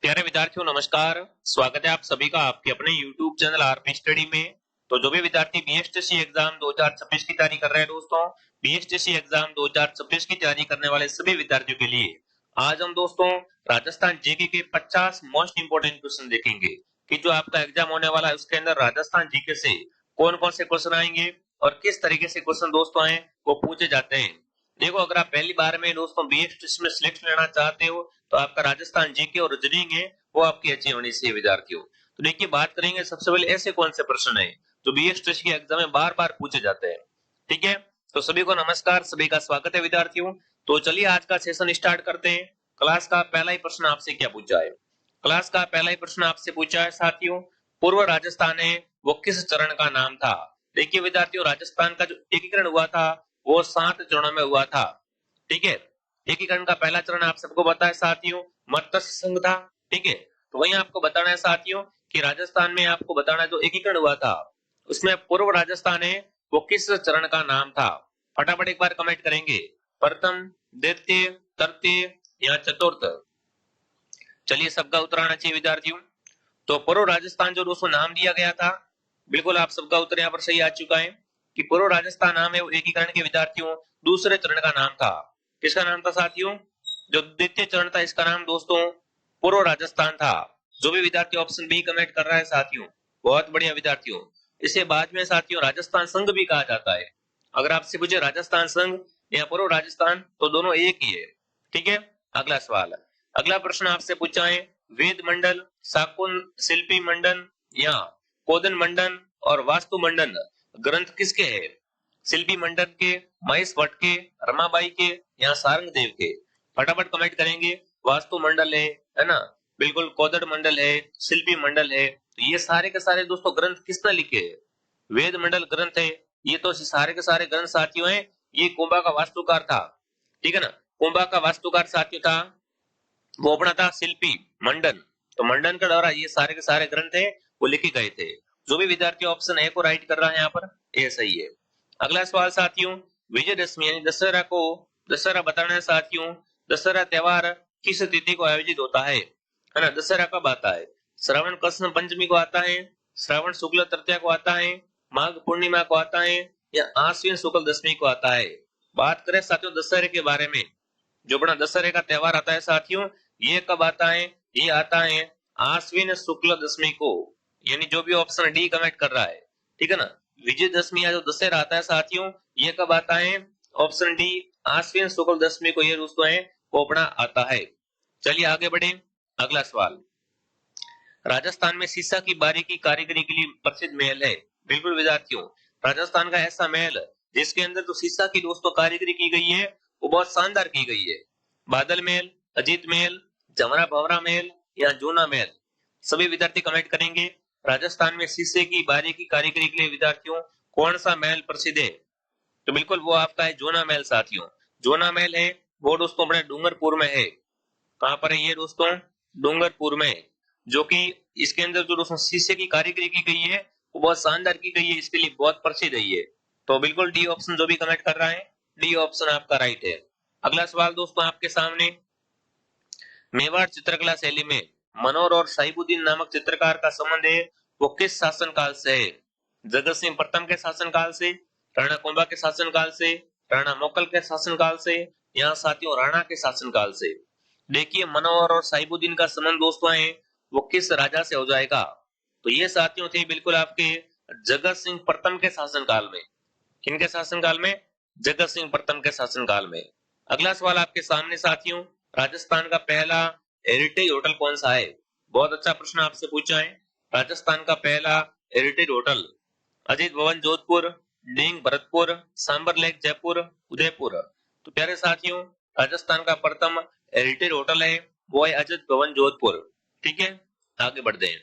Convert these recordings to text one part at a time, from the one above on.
प्यारे विद्यार्थियों नमस्कार। स्वागत है आप सभी का आपके अपने YouTube चैनल आरपी स्टडी में। तो जो भी विद्यार्थी बीएसटीसी एग्जाम 2026 की तैयारी कर रहे हैं दोस्तों, बीएसटीसी एग्जाम 2026 की तैयारी करने वाले सभी विद्यार्थियों के लिए आज हम दोस्तों राजस्थान जीके के 50 मोस्ट इंपोर्टेंट क्वेश्चन देखेंगे कि जो आपका एग्जाम होने वाला है उसके अंदर राजस्थान जीके से कौन कौन से क्वेश्चन आएंगे और किस तरीके से क्वेश्चन दोस्तों आए वो पूछे जाते हैं। देखो, अगर आप पहली बार में दोस्तों बीएसटीसी में सिलेक्शन लेना चाहते हो तो आपका राजस्थान जीके और रीजनिंग है वो आपकी अच्छी होनी चाहिए विद्यार्थियों। तो देखिए, बात करेंगे सबसे पहले ऐसे कौन से प्रश्न है जो बीएसटीसी के एग्जाम में बार बार पूछे जाते हैं। ठीक है, तो सभी को नमस्कार, सभी का स्वागत है विद्यार्थियों। तो चलिए आज का सेशन स्टार्ट करते हैं। क्लास का पहला ही प्रश्न आपसे क्या पूछा है? क्लास का पहला ही प्रश्न आपसे पूछा है साथियों, पूर्व राजस्थान है वो किस चरण का नाम था? देखिए विद्यार्थियों, राजस्थान का जो एकीकरण हुआ था वो 7 चरणों में हुआ था। ठीक है, एकीकरण का पहला चरण आप सबको पता है साथियों, मत्स्य संघ था। ठीक है, तो वही आपको बताना है साथियों कि राजस्थान में आपको बताना है जो एकीकरण हुआ था उसमें पूर्व राजस्थान है वो किस चरण का नाम था? फटाफट एक बार कमेंट करेंगे, प्रथम, द्वितीय, तृतीय या चतुर्थ। चलिए, सबका उत्तर आना चाहिए विद्यार्थियों। तो पूर्व राजस्थान जो दोस्तों नाम दिया गया था, बिल्कुल आप सबका उत्तर यहाँ पर सही आ चुका है कि पूर्व राजस्थान नाम है वो एकीकरण के विद्यार्थियों दूसरे चरण का नाम था। किसका नाम था साथियों? जो द्वितीय चरण था इसका नाम दोस्तों पूर्व राजस्थान था। जो भी विद्यार्थी ऑप्शन बी कमेंट कर रहा है साथियों, बहुत बढ़िया विद्यार्थियों। इसे बाद में साथियों राजस्थान संघ भी कहा जाता है। अगर आपसे पूछे राजस्थान संघ या पूर्व राजस्थान तो दोनों एक ही है। ठीक है, अगला सवाल, अगला प्रश्न आपसे पूछा है, वेद मंडल, शाकुन शिल्पी मंडन या कोदन मंडन और वास्तु मंडन ग्रंथ किसके हैं? शिल्पी मंडन के, महेश भट्ट के, रमाबाई के या सारंग देव के? फटाफट कमेंट करेंगे। वास्तु मंडल है ना, बिल्कुल कोदड़ मंडल है, शिल्पी मंडल है। तो ये सारे के सारे दोस्तों ग्रंथ किसने लिखे हैं? वेद मंडल ग्रंथ है। ये तो सारे के सारे ग्रंथ साथियों हैं, ये कुंभा का वास्तुकार था। ठीक है ना, कुंभा का वास्तुकार साथियों था वो अपना था शिल्पी मंडन। तो मंडन के द्वारा ये सारे के सारे ग्रंथ है वो लिखे गए थे। जो भी विद्यार्थी ऑप्शन ए को राइट कर रहा है यहाँ पर, ए सही है। अगला सवाल साथियों, विजयदशमी यानी दशहरा को, दशहरा बताना है साथियों, दशहरा त्योहार किस तिथि को आयोजित होता है ना? दशहरा कब आता है? श्रावण कृष्ण पंचमी को आता है, श्रावण शुक्ल तृतीया को आता है, माघ पूर्णिमा को आता है या आश्विन शुक्ल दशमी को आता है? बात करें साथियों दशहरे के बारे में, जो अपना दशहरे का त्योहार आता है साथियों, ये कब आता है? ये आता है आश्विन शुक्ल दशमी को, यानी जो भी ऑप्शन डी कमेंट कर रहा है। ठीक है ना, विजयदशमी या जो दशहरा आता है साथियों ये कब आता है? ऑप्शन डी आश्विन शुक्ल दशमी को ये दोस्तों है वो अपना आता है। चलिए आगे बढ़े, अगला सवाल, राजस्थान में सीसा की बारीकी कारीगरी के लिए प्रसिद्ध महल है। बिल्कुल विद्यार्थियों, राजस्थान का ऐसा महल जिसके अंदर तो सीसा की दोस्तों कारीगरी की गई है वो बहुत शानदार की गई है। बादल महल, अजीत महल, जमरा भवरा महल या जूना महल? सभी विद्यार्थी कमेंट करेंगे। राजस्थान में शीशे की बारीकी कारीगरी के लिए विद्यार्थियों कौन सा महल प्रसिद्ध है? तो बिल्कुल वो आपका है जूना महल साथियों। जूना महल है वो दोस्तों अपने डूंगरपुर में है। कहां पर है ये दोस्तों? डूंगरपुर में। जो कि इसके अंदर जो दोस्तों शीशे की कारीगरी की गई है वो बहुत शानदार की गई है, इसके लिए बहुत प्रसिद्ध है ये। तो बिल्कुल डी ऑप्शन जो भी कमेंट कर रहा है, डी ऑप्शन आपका राइट है। अगला सवाल दोस्तों आपके सामने, मेवाड़ चित्रकला शैली में मनोहर और साहिबुद्दीन नामक चित्रकार का संबंध है वो किस शासनकाल से है? जगत सिंह प्रथम के शासनकाल से, राणा कुंभा के शासनकाल से, राणा मोकल के शासनकाल से या साथियों राणा के शासनकाल से? देखिए, मनोहर और साहिबुद्दीन का संबंध दोस्तों है वो किस राजा से हो जाएगा? तो ये साथियों थे बिल्कुल आपके जगत सिंह प्रथम के शासनकाल में। किनके शासनकाल में? जगत सिंह प्रथम के शासनकाल में। अगला सवाल आपके सामने साथियों, राजस्थान का पहला हेरिटेज होटल कौन सा है? बहुत अच्छा प्रश्न आपसे पूछा है। राजस्थान का पहला हेरिटेज होटल, अजीत भवन जोधपुर, डींग भरतपुर, सांबर लेक जयपुर, उदयपुर? तो प्यारे साथियों, राजस्थान का प्रथम हेरिटेज होटल है वो है अजीत भवन जोधपुर। ठीक है, आगे बढ़ते हैं।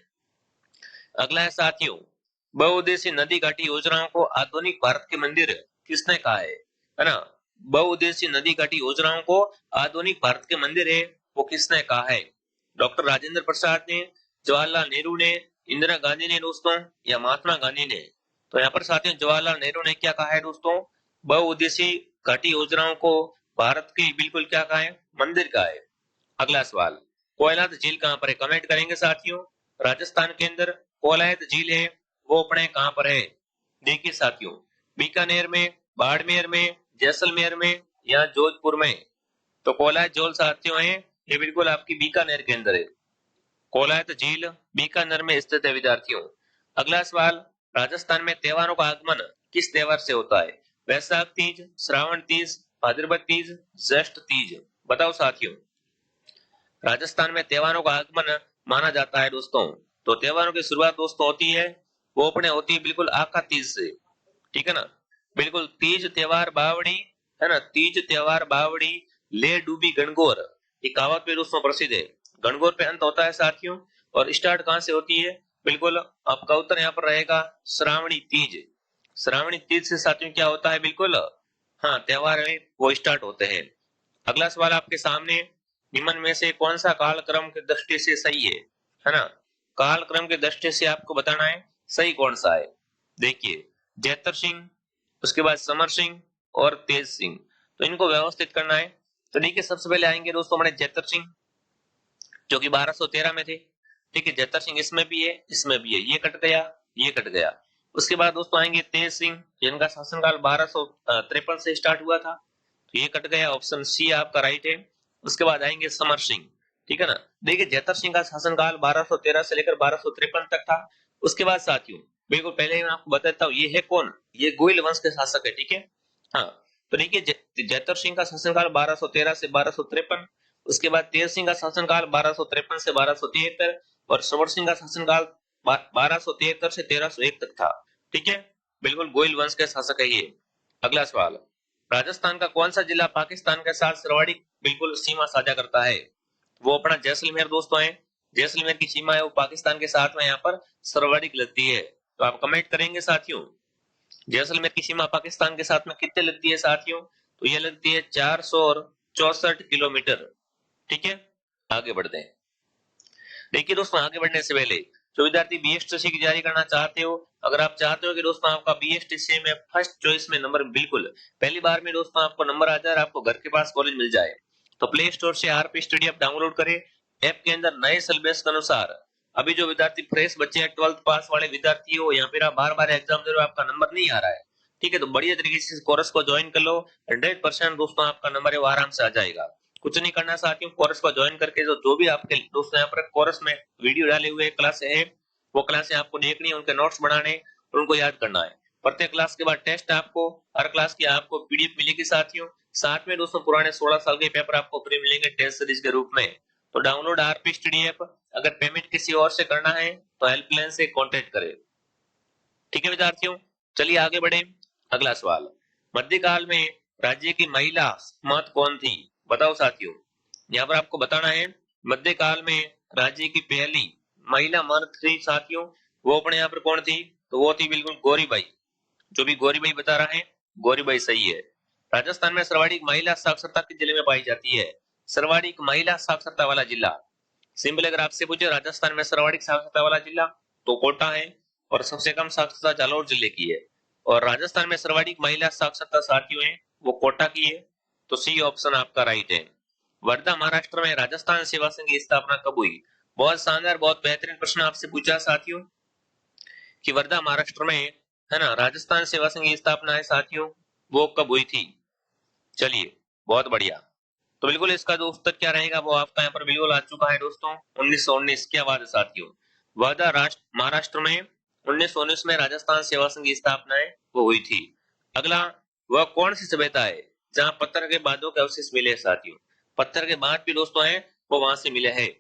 अगला है साथियों, बहुउद्देशीय नदी घाटी योजनाओं को आधुनिक भारत के मंदिर किसने कहा है ना? बहुउद्देशीय नदी घाटी योजनाओं को आधुनिक भारत के मंदिर है वो किसने कहा है? डॉक्टर राजेंद्र प्रसाद ने, जवाहरलाल नेहरू ने, इंदिरा गांधी ने दोस्तों या महात्मा गांधी ने? तो यहाँ पर साथियों जवाहरलाल नेहरू ने क्या कहा है दोस्तों? बहुउद्देशीय घाटी योजनाओं को भारत की बिल्कुल क्या कहा है? मंदिर कहा है। अगला सवाल, कोयलाद झील कहाँ पर है, कमेंट करेंगे साथियों। राजस्थान के अंदर कोयलाद झील है, वो अपने कहाँ पर है? देखिए साथियों, बीकानेर में, बाड़मेर में, जैसलमेर में या जोधपुर में। तो कोयलाद झील साथियों है, ये बिल्कुल आपकी बीकानेर के अंदर है। कोयलाद झील बीकानेर में स्थित है विद्यार्थियों। अगला सवाल, राजस्थान में त्योहारों का आगमन किस त्योहार से होता है? वैशाख तीज, श्रावण तीज, भाद्रपद तीज, ज्येष्ठ तीज। बताओ साथियों। राजस्थान में त्योहारों का आगमन माना जाता है दोस्तों। तो त्योहारों की शुरुआत दोस्तों होती है, वो अपने होती है बिल्कुल आका तीज से। ठीक है ना, बिल्कुल तीज त्योहार बावड़ी, है ना, तीज त्योहार बावड़ी ले डूबी गणगौर, ये कहावत भी दोस्तों प्रसिद्ध है। गणगौर पे अंत होता है साथियों, और स्टार्ट कहां से होती है? बिल्कुल आपका उत्तर यहाँ पर रहेगा श्रावणी तीज। श्रावणी तीज से साथियों क्या होता है? बिल्कुल हाँ, त्योहार है वो स्टार्ट होते हैं। अगला सवाल आपके सामने, निम्न में से कौन सा कालक्रम की दृष्टि से सही है ना? कालक्रम की दृष्टि से आपको बताना है सही कौन सा है। देखिए, जैतर सिंह, उसके बाद समर सिंह और तेज सिंह, तो इनको व्यवस्थित करना है। तो देखिए, सबसे पहले आएंगे दोस्तों हमारे जैतर सिंह, जो कि 1213 में थे। ठीक है, जैतर सिंह इसमें भी है, इसमें भी है, ये कट गया, ये कट गया। उसके बाद दोस्तों आएंगे तेज सिंह, जिनका शासनकाल 1253 से स्टार्ट हुआ था, तो ये कट गया, ऑप्शन सी आपका राइट है। उसके बाद आएंगे समर सिंह। ठीक है ना, देखिए जैतर सिंह का शासनकाल 1213 से लेकर 1253 तक था। उसके बाद साथियों, बिल्कुल पहले ही मैं आपको बताता हूँ, ये है कौन? ये गोइल वंश के शासक है। ठीक है, हाँ, तो देखिए जैतर सिंह का शासनकाल 1213 से 1253, उसके बाद तेज सिंह का शासनकाल 1253 से 1273, और समर सिंह का शासनकाल 1273 से 1301 तक था। ठीक है, बिल्कुल गोइल वंश के शासक है ये। अगला सवाल, राजस्थान का कौन सा जिला पाकिस्तान के साथ सर्वाधिक बिल्कुल सीमा साझा करता है? वो अपना जैसलमेर दोस्तों है। जैसलमेर की सीमा है वो पाकिस्तान के साथ में यहाँ पर सर्वाधिक लगती है। तो आप कमेंट करेंगे साथियों, जैसलमेर की सीमा पाकिस्तान के साथ में कितने लगती है साथियों? तो ये लगती है 464 किलोमीटर। ठीक है, आगे बढ़ते हैं। देखिए दोस्तों, आगे बढ़ने से पहले जो विद्यार्थी बीएसटीसी की तैयारी करना चाहते हो, अगर आप चाहते हो कि दोस्तों आपका बीएसटीसी में फर्स्ट चॉइस में नंबर बिल्कुल पहली बार में दोस्तों आपको नंबर आ जाए, आपको घर के पास कॉलेज मिल जाए, तो प्ले स्टोर से आरपी स्टडी ऐप डाउनलोड करें। ऐप के अंदर नए सिलेबस के अनुसार अभी जो विद्यार्थी फ्रेश बच्चे हैं, 12th पास वाले विद्यार्थी हो, या फिर आप बार बार एग्जाम दे रहे हो, आपका नंबर नहीं आ रहा है, ठीक है, तो बढ़िया तरीके से कोर्स को ज्वाइन कर लो। 100% दोस्तों आपका नंबर है वो आराम से आ जाएगा। कुछ नहीं करना साथियों, कोर्स को ज्वाइन करके जो भी आपके दोस्तों यहाँ पर कोर्स में वीडियो डाले हुए क्लास है, वो क्लासें आपको देखनी है, उनके नोट्स बनाने और उनको याद करना है। प्रत्येक क्लास के बाद टेस्ट आपको, हर क्लास की आपको पीडीएफ मिलेगी साथियों। साथ में दोस्तों पुराने 16 साल के पेपर आपको फ्री मिलेंगे टेस्ट सीरीज के रूप में। तो डाउनलोड आरपी स्टडी ऐप। अगर पेमेंट किसी और से करना है तो हेल्पलाइन से कॉन्टेक्ट करें। ठीक है विद्यार्थियों, चलिए आगे बढ़े। अगला सवाल, मध्यकाल में राज्य की महिला महत कौन थी? बताओ साथियों, यहाँ पर आपको बताना है मध्यकाल में राज्य की पहली महिला महत थी साथियों, वो अपने यहाँ पर कौन थी? तो वो थी बिल्कुल गौरीबाई। जो भी गौरीबाई बता रहा है, गौरीबाई सही है। राजस्थान में सर्वाधिक महिला साक्षरता किस जिले में पाई जाती है? सर्वाधिक महिला साक्षरता वाला जिला, सिंपल अगर आपसे पूछे राजस्थान में सर्वाधिक साक्षरता वाला जिला, तो कोटा है, और सबसे कम साक्षरता जालौर जिले की है। और राजस्थान में सर्वाधिक महिला साक्षरता साथियों है वो कोटा की है। तो सी ऑप्शन आपका राइट है। वर्धा महाराष्ट्र में राजस्थान सेवा संघ की स्थापना कब हुई? बहुत शानदार, बहुत बेहतरीन प्रश्न आपसे पूछा साथियों, कि वर्धा महाराष्ट्र में, है ना, राजस्थान सेवा संघ की स्थापना है साथियों, वो कब हुई थी? चलिए, बहुत बढ़िया। तो बिल्कुल इसका जो उत्तर क्या रहेगा वो आपका यहाँ पर बिल्कुल आ चुका है दोस्तों, 1919। क्या बात है साथियों, वर्धा महाराष्ट्र में 1919 में राजस्थान सेवा संघ की स्थापना है वो हुई थी। अगला, वह कौन सी सभ्यता है जहां पत्थर के बांधों के अवशेष मिले हैं साथियों? पत्थर के बांध भी दोस्तों है वो वहां से मिले हैं।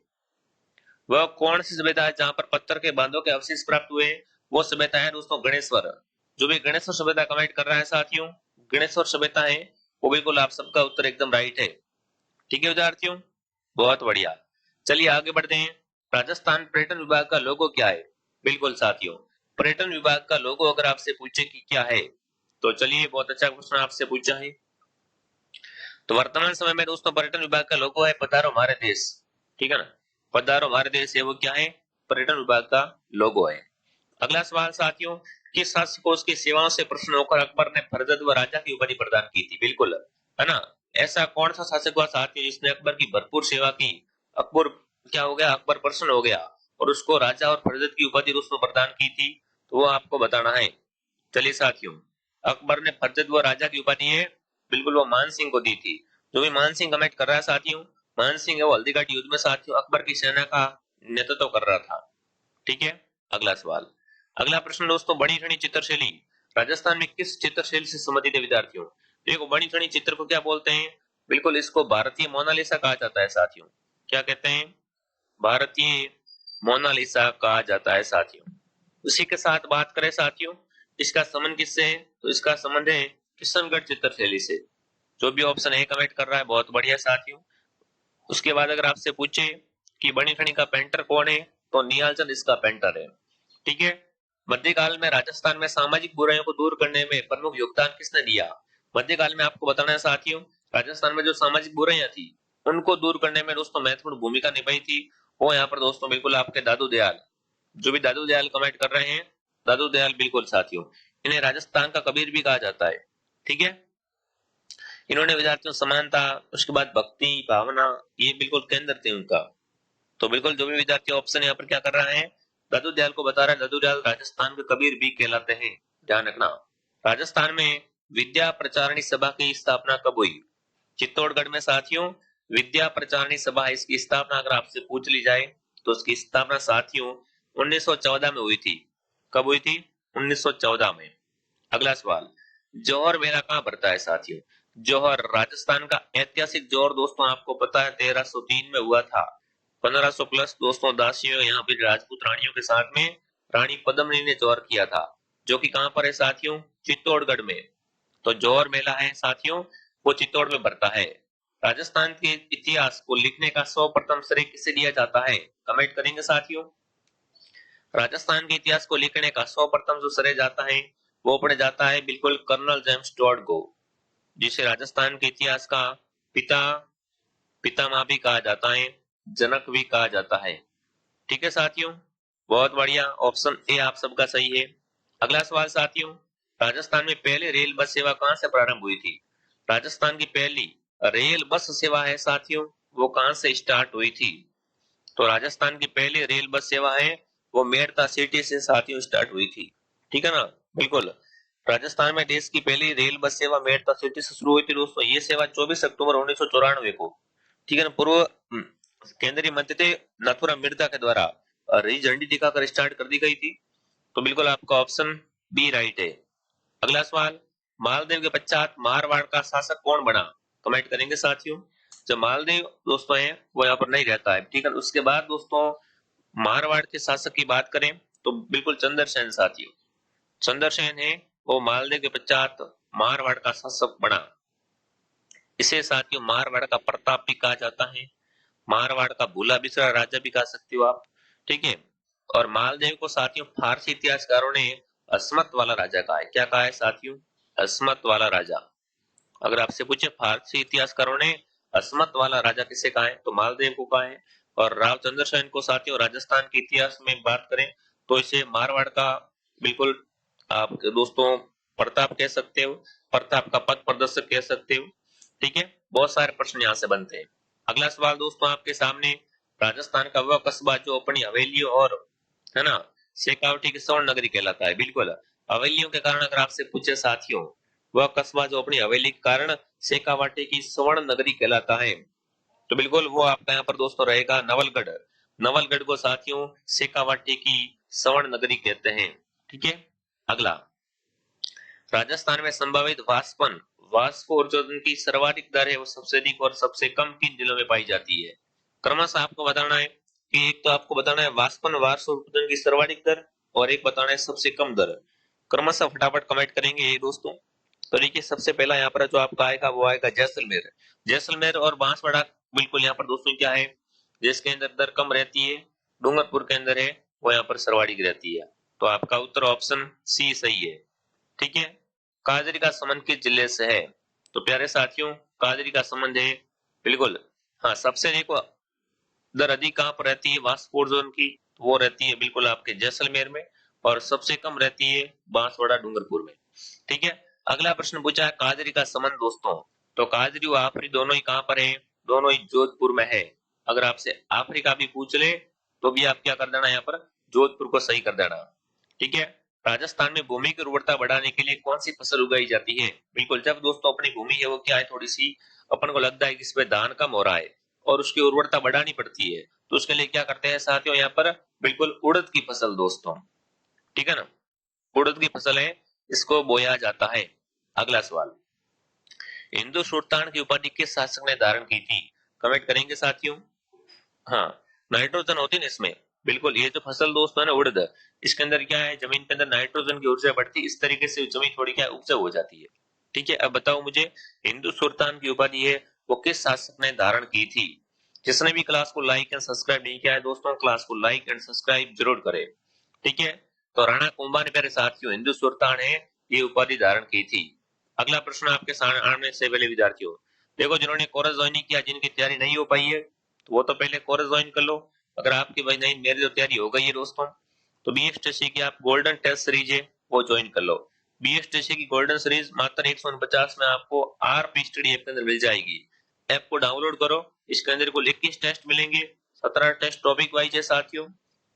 वह कौन सी सभ्यता है जहां पर पत्थर के बांधों के अवशेष प्राप्त हुए? वो सभ्यता है दोस्तों गणेश्वर। जो भी गणेश्वर सभ्यता कमेंट कर रहा है साथियों, गणेश्वर सभ्यता है वो, बिल्कुल आप सबका उत्तर एकदम राइट है। ठीक है विद्यार्थियों, बहुत बढ़िया। चलिए आगे बढ़ते हैं। राजस्थान पर्यटन विभाग का लोगो क्या है? बिल्कुल साथियों, पर्यटन विभाग का लोगो अगर आपसे पूछे कि क्या है, तो चलिए बहुत अच्छा क्वेश्चन आपसे पूछा है। तो वर्तमान समय में दोस्तों पर्यटन विभाग का लोगो है पधारो हमारे देश। ठीक है ना, पधारो हमारे देश है वो क्या है? पर्यटन विभाग का लोगो है। अगला सवाल साथियों, किस शासक को उसकी सेवाओं से प्रसन्न होकर अकबर ने फरजद व राजा की उपाधि प्रदान की थी? बिल्कुल, है ना, ऐसा कौन सा शासक हुआ साथियों जिसने अकबर की भरपूर सेवा की? अकबर क्या हो गया, अकबर प्रसन्न हो गया और उसको राजा और फरजत की उपाधि दोस्तों प्रदान की थी, तो वो आपको बताना है। चलिए साथियों, अकबर ने फरजत व राजा की उपाधि है बिल्कुल वो मान सिंह को दी थी। जो भी मान सिंह कमेंट कर रहा है साथियों, मान सिंह है वो हल्दीघाटी युद्ध में साथियों अकबर की सेना का नेतृत्व कर रहा था। ठीक है, अगला सवाल। अगला प्रश्न दोस्तों, बड़ी ठनी चित्रशैली राजस्थान में किस चित्रशैली से संबंधित है विद्यार्थियों? देखो, बड़ी ठनी चित्र को क्या बोलते हैं? बिल्कुल इसको भारतीय मोनालिसा कहा जाता है साथियों। क्या कहते हैं? भारतीय मोनालिसा कहा जाता है साथियों। उसी के साथ बात करें साथियों, इसका संबंध किससे है? तो इसका संबंध है किशनगढ़ चित्रशैली से। जो भी ऑप्शन ए कमेंट कर रहा है बहुत बढ़िया साथियों। उसके बाद अगर आपसे पूछे कि बनी ठनी का पेंटर कौन है, तो निहालचंद इसका पेंटर है। ठीक है। मध्यकाल में राजस्थान में सामाजिक बुराइयों को दूर करने में प्रमुख योगदान किसने दिया? मध्यकाल में आपको बताना है साथियों, राजस्थान में जो सामाजिक बुराइयां थी उनको दूर करने में दोस्तों महत्वपूर्ण भूमिका निभाई थी वो यहाँ पर दोस्तों बिल्कुल आपके दादू दयाल। जो भी दादू दयाल कमेंट कर रहे हैं, दादू दयाल बिल्कुल साथियों, इन्हें राजस्थान का कबीर भी कहा जाता है। ठीक है। इन्होंने विद्यार्थियों समानता, उसके बाद भक्ति भावना, ये बिल्कुल केंद्र थे उनका। तो बिल्कुल जो भी विद्यार्थी ऑप्शन यहाँ पर क्या कर रहा है, दादू दयाल को बता रहा है, दादू दयाल राजस्थान के कबीर भी कहलाते हैं। ध्यान रखना। राजस्थान में विद्या प्रचारणी सभा की स्थापना कब हुई? चित्तौड़गढ़ में साथियों विद्या प्रचारणी सभा, इसकी स्थापना अगर आपसे पूछ ली जाए तो उसकी स्थापना साथियों 1914 में हुई थी। कब हुई थी? 1914 में। अगला सवाल, जौहर मेला कहाँ पड़ता है साथियों? जौहर राजस्थान का ऐतिहासिक जौहर दोस्तों आपको पता है 1303 में हुआ था। 1500 प्लस दोस्तों दासियों यहाँ पे राजपूत रानियों के साथ में रानी पद्मिनी ने जौहर किया था, जो कि कहाँ पर है साथियों? चित्तौड़गढ़ में। तो जौहर मेला है साथियों वो चित्तौड़ में पड़ता है। राजस्थान के इतिहास को लिखने का सर्वप्रथम श्रेय किसे दिया जाता है? कमेंट करेंगे साथियों। राजस्थान के इतिहास को लिखने का सर्वप्रथम जो श्रेय जाता है वो पड़ जाता है बिल्कुल कर्नल जेम्स टॉड को, जिसे राजस्थान के इतिहास का पिता पितामह भी कहा जाता है, जनक भी कहा जाता है। ठीक है साथियों, बहुत बढ़िया, ऑप्शन ए आप सबका सही है। अगला सवाल साथियों, राजस्थान में पहले रेल बस सेवा कहां से प्रारंभ हुई थी? राजस्थान की पहली रेल बस सेवा है साथियों वो कहां से स्टार्ट हुई थी? तो राजस्थान की पहली रेल बस सेवा है वो मेड़ता सिटी से साथियों स्टार्ट हुई थी। ठीक है ना, बिल्कुल। राजस्थान में देश की पहली रेल बस सेवा मेड़ता सिटी से शुरू हुई थी दोस्तों। ये सेवा 24 अक्टूबर 1994 को, ठीक है ना, पूर्व केंद्रीय मंत्री थे नाथुराम मिर्जा के द्वारा हरी झंडी दिखाकर स्टार्ट कर दी गई थी। तो बिल्कुल आपका ऑप्शन बी राइट है। अगला सवाल, मालदीव के पश्चात मारवाड़ का शासक कौन बना? कमेंट करेंगे साथियों। जो मालदीव दोस्तों है वो यहाँ पर नहीं रहता है। ठीक है, उसके बाद दोस्तों मारवाड़ के शासक की बात करें तो बिल्कुल चंद्रसेन साथियों। चंद्रसेन है वो मालदीव के पश्चात मारवाड़ का शासक बना। इसे साथियों मारवाड़ का प्रताप भी कहा जाता है, मारवाड़ का भूला बिसरा राजा भी कह सकते हो आप। ठीक है। और मालदीव को साथियों फारसी इतिहासकारों ने अस्मत वाला राजा कहा है। क्या कहा है साथियों? अस्मत वाला राजा। अगर आपसे पूछे फारसी इतिहासकारों ने अस्मत वाला राजा किसे कहा है, तो मालदीव को कहा है। और राव चंद्रसेन को साथियों राजस्थान के इतिहास में बात करें तो इसे मारवाड़ का बिल्कुल आप दोस्तों प्रताप कह सकते हो, प्रताप का पथ प्रदर्शक कह सकते हो। ठीक है, बहुत सारे प्रश्न यहाँ से बनते हैं। अगला सवाल दोस्तों आपके सामने, राजस्थान का वह कस्बा जो अपनी हवेलियों और है ना शेखावटी की स्वर्ण नगरी कहलाता है। बिल्कुल, हवेलियों के कारण अगर आपसे पूछे साथियों, वह कस्बा जो अपनी हवेली के कारण शेखावाटी की स्वर्ण नगरी कहलाता है, तो बिल्कुल वो आपका यहाँ पर दोस्तों रहेगा नवलगढ़। नवलगढ़ को साथियों शेखावाटी की स्वर्ण नगरी कहते हैं। ठीक है। अगला, राजस्थान में संभावित वाष्पन वाष्प ऊर्जा की सर्वाधिक दर है वो सबसे अधिक और सबसे कम किन जिलों में पाई जाती है? क्रमशः आपको बताना है कि एक तो आपको बताना है वाष्पन वाष्प उत्पादन की सर्वाधिक दर और एक बताना है सबसे कम दर। क्रमशः फटाफट कमेंट करेंगे ये दोस्तों। तो देखिए सबसे पहला यहाँ पर जो आपका आएगा वो आएगा जैसलमेर। जैसलमेर और बांसवाड़ा बिल्कुल यहाँ पर दोस्तों क्या है जिसके अंदर दर कम रहती है, डूंगरपुर के अंदर है वो यहाँ पर सर्वाधिक रहती है। तो आपका उत्तर ऑप्शन सी सही है। ठीक है। काजरी का संबंध किस जिले से है? तो प्यारे साथियों काजरी का संबंध है बिल्कुल, हाँ सबसे देखो दर अधिक कहाँ पर रहती है वाष्प जोन की, तो वो रहती है बिल्कुल आपके जैसलमेर में, और सबसे कम रहती है बांसवाड़ा डूंगरपुर में। ठीक है। अगला प्रश्न पूछा है काजरी का संबंध दोस्तों, तो काजरी व आफरी दोनों ही कहाँ पर है? दोनों ही जोधपुर में है। अगर आपसे अफ्रीका भी पूछ ले तो भी आप क्या कर देना, यहाँ पर जोधपुर को सही कर देना। ठीक है। राजस्थान में भूमि की उर्वरता बढ़ाने के लिए कौन सी फसल उगाई जाती है? बिल्कुल, जब दोस्तों अपनी भूमि है वो क्या है, थोड़ी सी अपन को लगता है कि इसमें धान कम हो रहा है और उसकी उर्वरता बढ़ानी पड़ती है, तो उसके लिए क्या करते हैं साथियों, यहाँ पर बिल्कुल उड़द की फसल दोस्तों। ठीक है ना, उड़द की फसल है, इसको बोया जाता है। अगला सवाल, हिंदू सुल्तान की उपाधि किस शासक ने धारण की थी? कमेंट करेंगे साथियों। हाँ, नाइट्रोजन होती है ना इसमें, बिल्कुल ये जो फसल दोस्तों है ना उड़द, इसके अंदर क्या है, जमीन के अंदर नाइट्रोजन की ऊर्जा बढ़ती है, इस तरीके से जमीन थोड़ी क्या उपजाऊ हो जाती है। ठीक है, अब बताओ मुझे, हिंदू सुल्तान की उपाधि है वो किस शासक ने धारण की थी? जिसने भी क्लास को लाइक एंड सब्सक्राइब नहीं किया है दोस्तों, क्लास को लाइक एंड सब्सक्राइब जरूर करें। ठीक है, तो राणा कुंभा ने प्यारे साथियों हिंदू सुल्तान है ये उपाधि धारण की थी। अगला प्रश्न आपके सामने से पहले विद्यार्थियों, देखो जिन्होंने कोरस ज्वाइन नहीं किया, जिनकी तैयारी नहीं हो पाई है, तो वो तो पहले कोरस ज्वाइन कर लो। अगर आपकी भाई नहीं, मेरी तो तैयारी हो गई है दोस्तों, तो बीएसटीसी की आप गोल्डन टेस्ट सीरीज है वो ज्वाइन कर लो। बीएसटीसी की गोल्डन सीरीज मात्र 149 में आपको आरपी स्टडी ऐप के अंदर मिल जाएगी। ऐप को डाउनलोड करो, इसके अंदर कुल 21 टेस्ट मिलेंगे, 17 टेस्ट टॉपिक वाइज है साथियों,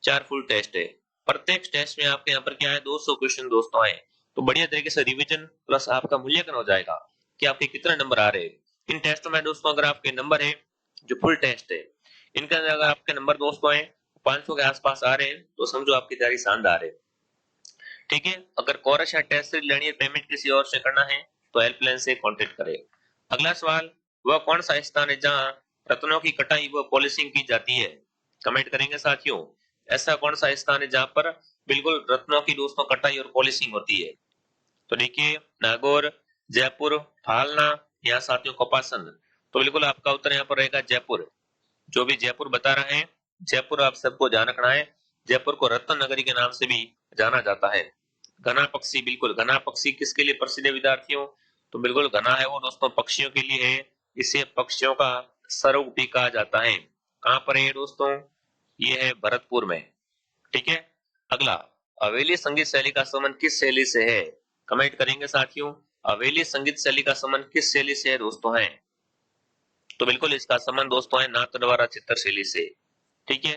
4 फुल टेस्ट है। प्रत्येक टेस्ट में आपके यहाँ पर क्या है, 200 क्वेश्चन दोस्तों आए, तो बढ़िया तरीके से रिवीजन प्लस आपका मूल्यांकन हो जाएगा कि आपके कितने नंबर आ रहे हैं। इन टेस्टों में दोस्तों अगर आपके नंबर है, जो फुल टेस्ट है, इनके अंदर अगर आपके नंबर दोस्तों हैं 500 के आसपास आ रहे हैं, तो समझो आपकी तैयारी शानदार है। ठीक है, अगर कोरस या टेस्ट सीरीज लेनी है, पेमेंट किसी और से करना है, तो हेल्पलाइन से कांटेक्ट करें। अगला सवाल, वह कौन सा स्थान है जहां रत्नों की कटाई व पॉलिशिंग की जाती है? कमेंट करेंगे साथियों, ऐसा कौन सा स्थान है जहां पर बिल्कुल रत्नों की दोस्तों कटाई और पॉलिशिंग होती है? तो देखिए, नागौर, जयपुर, फालना या साथियों कपासन। तो बिल्कुल आपका उत्तर यहाँ पर रहेगा जयपुर। जो भी जयपुर बता रहे हैं, जयपुर आप सबको ध्यान रखना है, जयपुर को रत्न नगरी के नाम से भी जाना जाता है। घना पक्षी, बिल्कुल घना पक्षी किसके लिए प्रसिद्ध है विद्यार्थियों? तो बिल्कुल घना है वो दोस्तों पक्षियों के लिए है, इसे पक्षियों का स्वरूप भी कहा जाता है। कहां पर है दोस्तों? ये है भरतपुर में। ठीक है। अगला, अवेली संगीत शैली का संबंध किस शैली से है? कमेंट करेंगे साथियों, अवेली संगीत शैली का संबंध किस शैली से है दोस्तों है? तो बिल्कुल इसका संबंध दोस्तों है नाथद्वारा चित्रशैली से। ठीक है।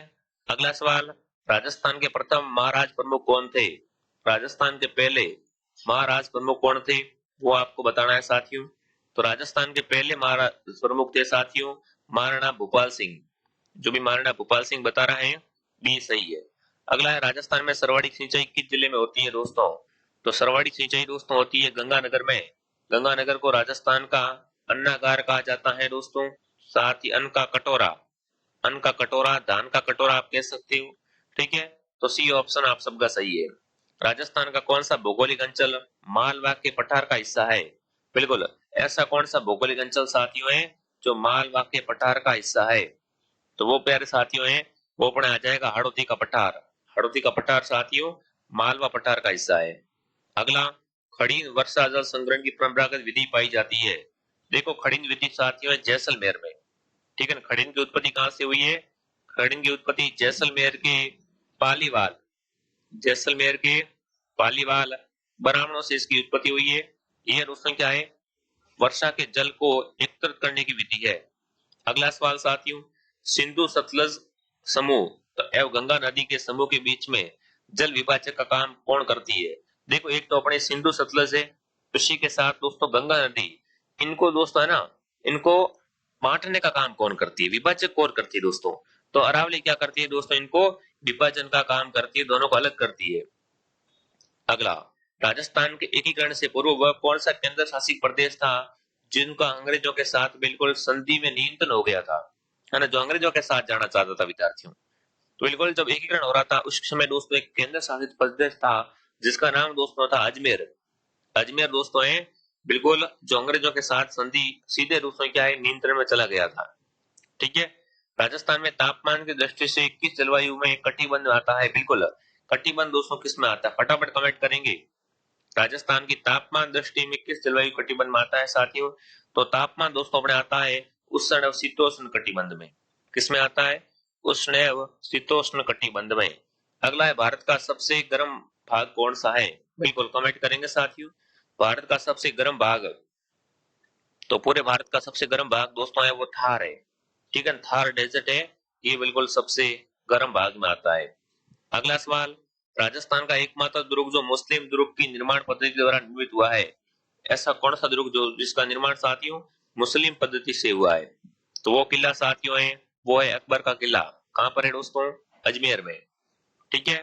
अगला सवाल, राजस्थान के प्रथम महाराज प्रमुख कौन थे? राजस्थान के पहले महाराज प्रमुख कौन थे, वो आपको बताना है साथियों। तो राजस्थान के पहले महाराज प्रमुख थे साथियों महाराणा भूपाल सिंह। जो भी महाराणा भूपाल सिंह बता रहे हैं बी सही है। अगला है, राजस्थान में सर्वाधिक सिंचाई किस जिले में होती है दोस्तों? तो सर्वाधिक सिंचाई दोस्तों होती है गंगानगर में। गंगानगर को राजस्थान का अन्नागार कहा जाता है दोस्तों। साथ ही अन्न का कटोरा, धान का कटोरा आप कह सकते हो। ठीक है, तो सी ऑप्शन आप सबका सही है। राजस्थान का कौन सा भौगोलिक अंचल मालवा के पठार का हिस्सा है? बिल्कुल, ऐसा कौन सा भौगोलिक अंचल साथियों है जो मालवा के पठार का हिस्सा है? तो वो प्यारे साथियों है, वो अपने आ जाएगा हाड़ौती का पठार। हाड़ौती का पठार साथियों मालवा पठार का हिस्सा है। अगला, खड़ी वर्षा जल संग्रहण की परंपरागत विधि पाई जाती है। देखो खड़ीन विधि साथियों है जैसलमेर में। ठीक है ना, खड़ीन की उत्पत्ति कहां से हुई है? खड़ीन की उत्पत्ति जैसलमेर के पालीवाल, जैसलमेर के पालीवाल ब्राह्मणों से इसकी उत्पत्ति हुई है। यह दोस्तों क्या है, वर्षा के जल को एकत्रित करने की विधि है। अगला सवाल साथियों, सिंधु सतलज समूह तो एवं गंगा नदी के समूह के बीच में जल विभाजक का काम कौन करती है? देखो एक तो अपने सिंधु सतलज है, उसी के साथ दोस्तों गंगा नदी, इनको दोस्तों है ना, इनको बांटने का काम कौन करती है, विभाजक कौन करती है दोस्तों? तो अरावली क्या करती है दोस्तों, इनको विभाजन का काम करती है, दोनों को अलग करती है। अगला, राजस्थान के एकीकरण से पूर्व वह कौन सा केंद्र शासित प्रदेश था जिनका अंग्रेजों के साथ बिल्कुल संधि में नियंत्रण हो गया था, है ना, जो अंग्रेजों के साथ जाना चाहता था विद्यार्थियों। तो बिल्कुल जब एकीकरण हो रहा था उस समय दोस्तों एक केंद्र शासित प्रदेश था जिसका नाम दोस्तों था अजमेर। अजमेर दोस्तों है बिल्कुल जो अंग्रेजों के साथ संधि सीधे दोस्तों क्या है नियंत्रण में चला गया था। ठीक है। राजस्थान में तापमान की दृष्टि से किस जलवायु में कटिबंध आता है? बिल्कुल, कटिबंध दोस्तों किस में आता है, फटाफट कमेंट करेंगे। राजस्थान की तापमान दृष्टि में किस जलवायु कटिबंध में आता है साथियों? तो तापमान दोस्तों अपने आता है उष्ण एवं शीतोष्ण कटिबंध में। किसमें आता है? उष्ण एवं शीतोष्ण कटिबंध में। अगला है, भारत का सबसे गर्म भाग कौन सा है? बिल्कुल कमेंट करेंगे साथियों, भारत का सबसे गर्म भाग, तो पूरे भारत का सबसे गर्म भाग दोस्तों है वो थार है। ठीक है, थार डेजर्ट है, ये बिल्कुल सबसे गर्म भाग में आता है। अगला सवाल, राजस्थान का एकमात्र दुर्ग जो मुस्लिम दुर्ग की निर्माण पद्धति द्वारा निर्मित हुआ है, ऐसा कौन सा दुर्ग जो जिसका निर्माण साथियों मुस्लिम पद्धति से हुआ है? तो वो किला साथियों है, वो है अकबर का किला। कहां पर है दोस्तों? अजमेर में। ठीक है,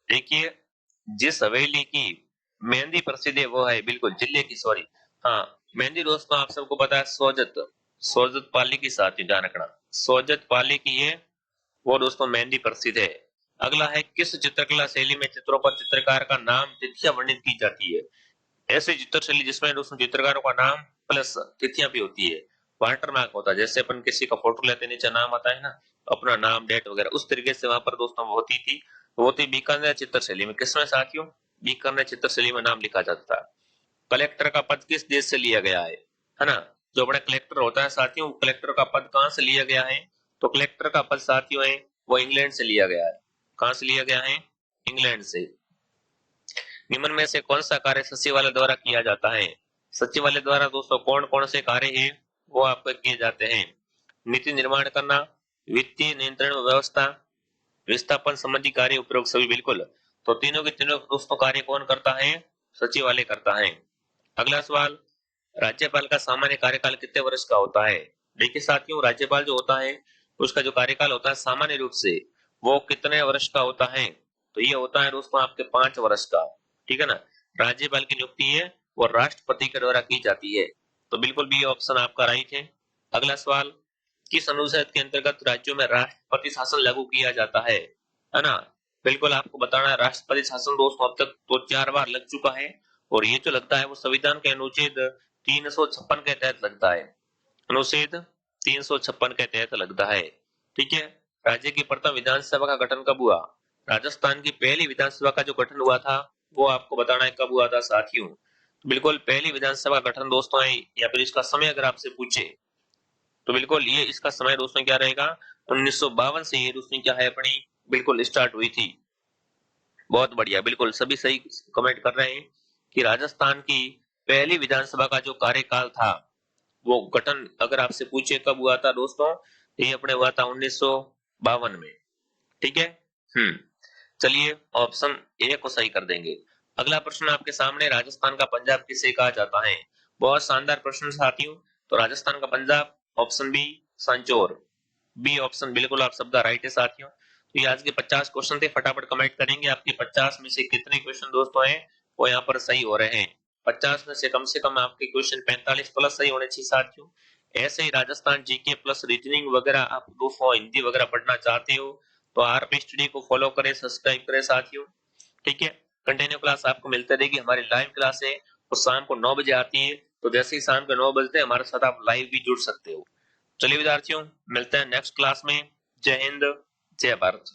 देखिए जिस हवेली की मेहंदी प्रसिद्ध है वो है बिल्कुल जिले की, सॉरी, हाँ, मेहंदी दोस्तों आप सबको पता है सोजत, सोजत पाली की साथी, ध्यान रखना, सोजत पाली की है वो दोस्तों मेहंदी प्रसिद्ध है। अगला है, किस चित्रकला शैली में चित्रों पर चित्रकार का नाम तिथियां वर्णित की जाती है? ऐसी चित्रशैली जिसमें दोस्तों चित्रकारों का नाम प्लस तिथियां भी होती है, वाटर मार्क होता है, जैसे अपन किसी का फोटो लेते नीचे नाम आता है ना, अपना नाम डेट वगैरह, उस तरीके से वहां पर दोस्तों वो होती थी। वो होती बीकानेर चित्रशैली में। किसमें साथियों? बीकानेर चित्रशैली में नाम लिखा जाता था। कलेक्टर का पद किस देश से लिया गया है ना? जो अपना कलेक्टर होता है साथियों, कलेक्टर का पद कहां से लिया गया है? तो कलेक्टर का पद साथियों है वो इंग्लैंड से लिया गया है। कहां से लिया गया है? इंग्लैंड से। निम्न में से कौन सा कार्य सचिवालय द्वारा किया जाता है? सचिवालय द्वारा दोस्तों कौन कौन से कार्य हैं वो आपको किए जाते हैं? नीति निर्माण करना, वित्तीय नियंत्रण व्यवस्था, विस्थापन संबंधी कार्य, उपरोक्त सभी, बिल्कुल। तो तीनों के तीनों दोस्तों कार्य कौन करता है? सचिवालय करता है। अगला सवाल, राज्यपाल का सामान्य कार्यकाल कितने वर्ष का होता है? देखिए साथियों, राज्यपाल जो होता है उसका जो कार्यकाल होता है सामान्य रूप से वो कितने वर्ष का होता है? तो ये होता है दोस्तों आपके 5 वर्ष का। ठीक है ना? राज्यपाल की नियुक्ति है वो राष्ट्रपति के द्वारा की जाती है। तो बिल्कुल बी ऑप्शन आपका राइट है। अगला सवाल, किस अनुच्छेद के अंतर्गत राज्यों में राष्ट्रपति शासन लागू किया जाता है ना? बिल्कुल आपको बताना है, राष्ट्रपति शासन दोस्तों अब तक तो 4 बार लग चुका है, और ये जो लगता है वो संविधान के अनुच्छेद 356 के तहत लगता है। अनुच्छेद 356 के तहत लगता है। ठीक है, राज्य की प्रथम विधानसभा का गठन कब हुआ? राजस्थान की पहली विधानसभा का जो गठन हुआ था वो आपको बताना है कब हुआ था साथियों। बिल्कुल पहली विधानसभा गठन दोस्तों है, या फिर इसका समय अगर आपसे पूछे तो बिल्कुल ये इसका समय दोस्तों क्या रहेगा? 1952 से ये दोस्तों क्या है अपनी बिल्कुल स्टार्ट हुई थी। बहुत बढ़िया, बिल्कुल सभी सही कमेंट कर रहे हैं कि राजस्थान की पहली विधानसभा का जो कार्यकाल था वो गठन अगर आपसे पूछे कब हुआ था दोस्तों, ये अपने हुआ था 1952 में। ठीक है, चलिए ऑप्शन ए को सही कर देंगे। अगला प्रश्न आपके सामने, राजस्थान का पंजाब किसे कहा जाता है? बहुत शानदार प्रश्न साथियों। तो राजस्थान का Punjab, option B Sanchore, B option बिल्कुल आप सबका राइट है साथियों। तो ये आज के 50 क्वेश्चन थे, फटाफट कमेंट करेंगे आपके 50 में से कितने क्वेश्चन दोस्तों हैं वो यहाँ पर सही हो रहे हैं। 50 में से कम आपके क्वेश्चन 45 प्लस सही होने चाहिए साथियों। ऐसे ही राजस्थान जीके प्लस रीजनिंग वगैरह आप दोस्तों हिंदी वगैरह पढ़ना चाहते हो तो आरपी स्टडी को फॉलो करें, सब्सक्राइब करें साथियों। ठीक है, कंटिन्यू क्लास आपको मिलते रहेगी। हमारी लाइव क्लास है वो शाम को 9 बजे आती है, तो जैसे ही शाम के 9 बजते हैं हमारे साथ आप लाइव भी जुड़ सकते हो। चलिए विद्यार्थियों, मिलते हैं नेक्स्ट क्लास में। जय हिंद, जय भारत।